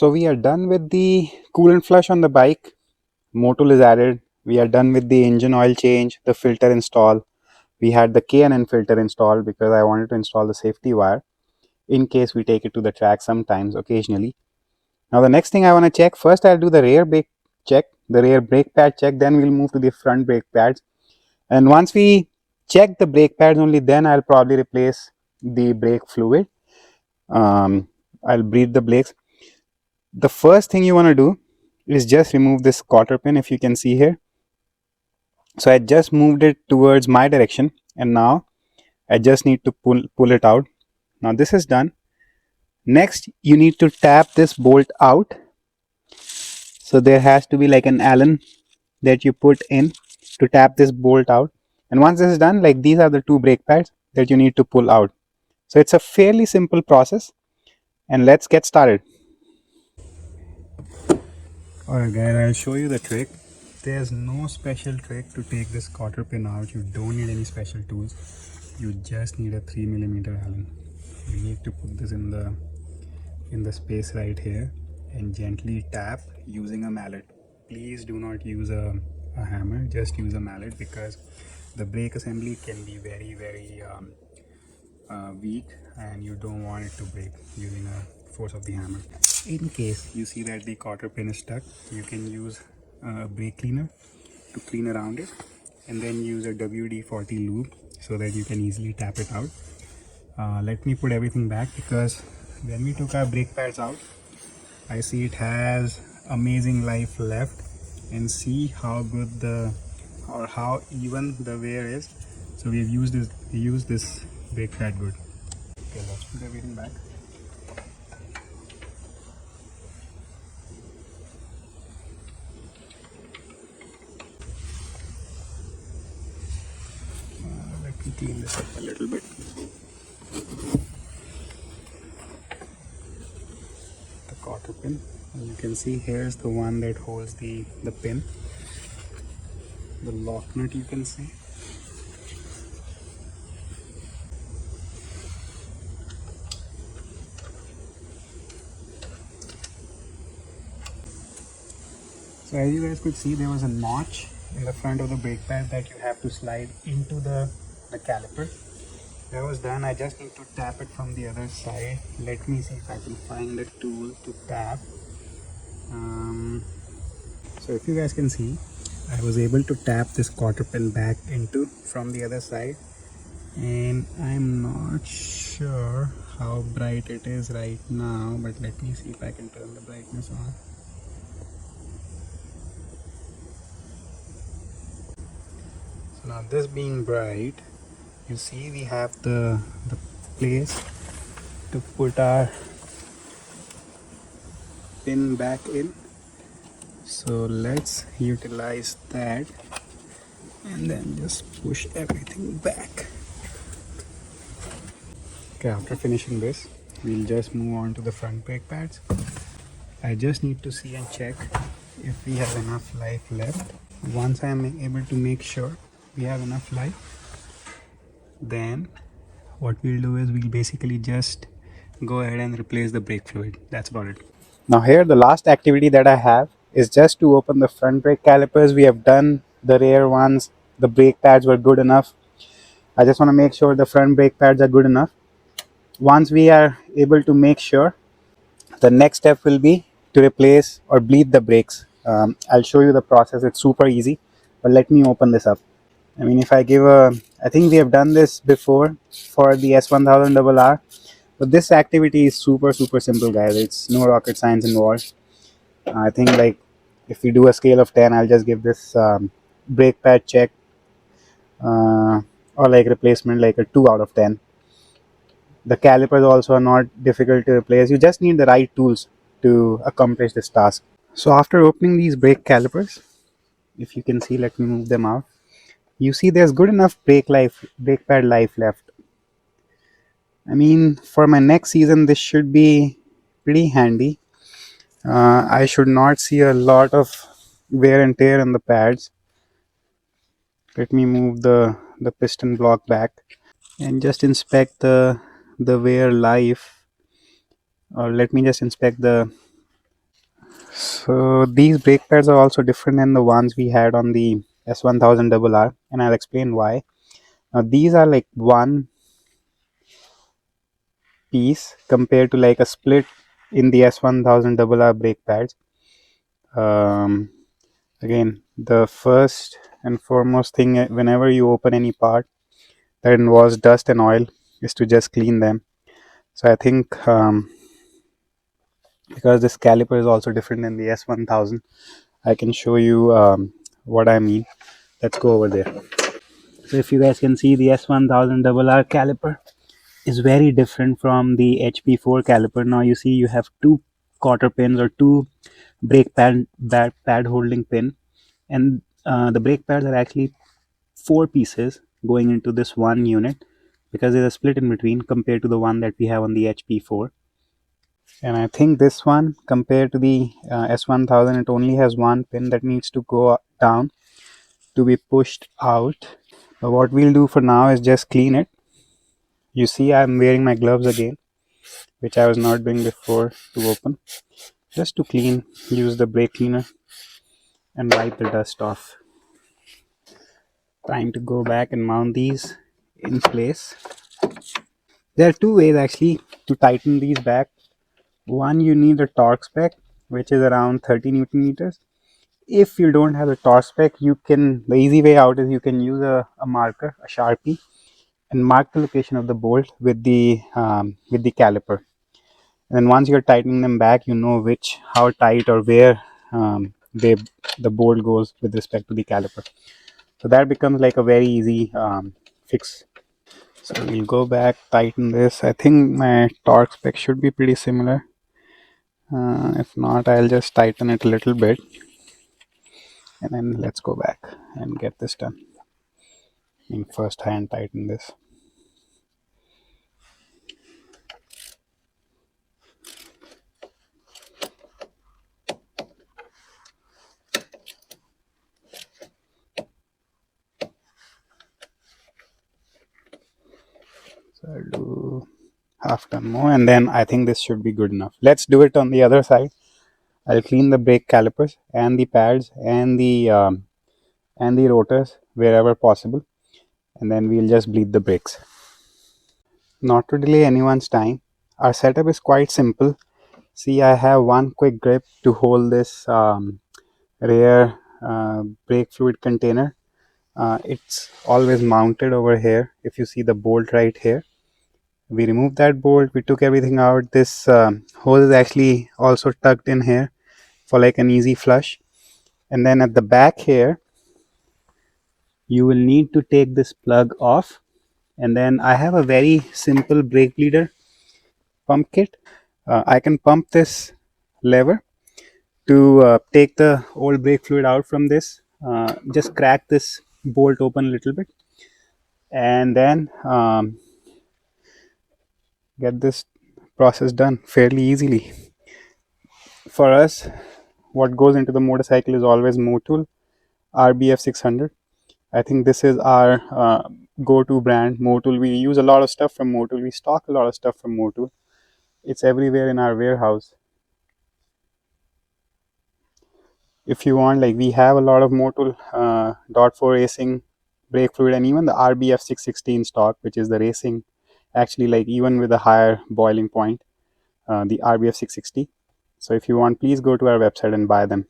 So we are done with the coolant flush on the bike. Motul is added. We are done with the engine oil change, the filter install. We had the K&N filter installed because I wanted to install the safety wire in case we take it to the track sometimes, occasionally. Now the next thing I want to check, first I'll do the rear brake check, the rear brake pad check, then we'll move to the front brake pads. And once we check the brake pads, only then I'll probably replace the brake fluid. I'll bleed the brakes. The first thing you want to do is just remove this cotter pin, if you can see here. So I just moved it towards my direction, and now I just need to pull it out. Now this is done. Next you need to tap this bolt out. So there has to be like an Allen that you put in to tap this bolt out, and once this is done, like these are the two brake pads that you need to pull out. So it's a fairly simple process, and let's get started. Alright guys, I'll show you the trick. There's no special trick to take this cotter pin out. You don't need any special tools. You just need a 3mm Allen. You need to put this in the space right here and gently tap using a mallet. Please do not use a hammer, just use a mallet, because the brake assembly can be very weak and you don't want it to break using a force of the hammer. In case you see that the cotter pin is stuck, you can use a brake cleaner to clean around it, and then use a WD-40 lube so that you can easily tap it out. Let me put everything back, because when we took our brake pads out, I see it has amazing life left, and see how good how even the wear is. So we have used this brake pad good. Okay, let's put everything back. Let me clean this up a little bit. The cotter pin, and you can see here's the one that holds the pin, the lock nut, you can see. So as you guys could see, there was a notch in the front of the brake pad that you have to slide into the caliper. That was done. I just need to tap it from the other side. Let me see if I can find a tool to tap. So if you guys can see, I was able to tap this cotter pin back into from the other side, and I'm not sure how bright it is right now, but let me see if I can turn the brightness on. So now this being bright, you see we have the place to put our pin back in. So let's utilize that and then just push everything back. Okay, after finishing this, we'll just move on to the front brake pads. I just need to see and check if we have enough life left. Once I am able to make sure we have enough life, then what we'll do is we'll basically just go ahead and replace the brake fluid. That's about it. Now here the last activity that I have is just to open the front brake calipers. We have done the rear ones. The brake pads were good enough. I just want to make sure the front brake pads are good enough. Once we are able to make sure, the next step will be to replace or bleed the brakes. I'll show you the process. It's super easy, but let me open this up. I mean, if I give I think we have done this before for the S1000RR, but this activity is super simple, guys. It's no rocket science involved. I think, like, if we do a scale of 10, I'll just give this brake pad check or like replacement like a 2 out of 10. The calipers also are not difficult to replace. You just need the right tools to accomplish this task. So after opening these brake calipers, if you can see, let me move them out. You see there's good enough brake pad life left. I mean, for my next season, this should be pretty handy. I should not see a lot of wear and tear on the pads. Let me move the piston block back and just inspect the wear life, or let me just inspect the So these brake pads are also different than the ones we had on the S1000RR, and I'll explain why. Now these are like one piece compared to like a split in the S1000RR brake pads. Um, Again, the first and foremost thing whenever you open any part that involves dust and oil is to just clean them. So I think because this caliper is also different than the S1000, I can show you what I mean. Let's go over there. So if you guys can see, the S1000RR caliper is very different from the HP4 caliper. Now you see you have two cotter pins or two brake pad holding pin, and the brake pads are actually four pieces going into this one unit, because there's a split in between compared to the one that we have on the HP4. And I think this one compared to the S1000, it only has one pin that needs to go down to be pushed out. But what we'll do for now is just clean it. You see I'm wearing my gloves again, which I was not doing before to open. Just to clean, use the brake cleaner and wipe the dust off. Time to go back and mount these in place. There are two ways actually to tighten these back. One, you need a Torx spec, which is around 30 Newton meters. If you don't have a Torx spec, the easy way out is you can use a marker, a Sharpie, and mark the location of the bolt with the caliper. And then once you're tightening them back, you know how tight or where the bolt goes with respect to the caliper. So that becomes like a very easy fix. So we'll go back, tighten this. I think my Torx spec should be pretty similar. If not, I'll just tighten it a little bit, and then let's go back and get this done. First hand tighten this. So I'll do half done more, and then I think this should be good enough. Let's do it on the other side. I'll clean the brake calipers and the pads and the rotors wherever possible, and then we'll just bleed the brakes. Not to delay anyone's time, our setup is quite simple. See, I have one quick grip to hold this rear brake fluid container. It's always mounted over here. If you see the bolt right here, we removed that bolt, we took everything out. This hose is actually also tucked in here for like an easy flush. And then at the back here, you will need to take this plug off. And then I have a very simple brake bleeder pump kit. I can pump this lever to take the old brake fluid out from this. Just crack this bolt open a little bit, and then get this process done fairly easily. For us, what goes into the motorcycle is always Motul RBF 600. I think this is our go-to brand, Motul. We use a lot of stuff from Motul. We stock a lot of stuff from Motul. It's everywhere in our warehouse. If you want, like, we have a lot of Motul dot 4 racing brake fluid, and even the RBF 660 in stock, which is the racing, actually, like, even with a higher boiling point, the RBF 660. So if you want, please go to our website and buy them.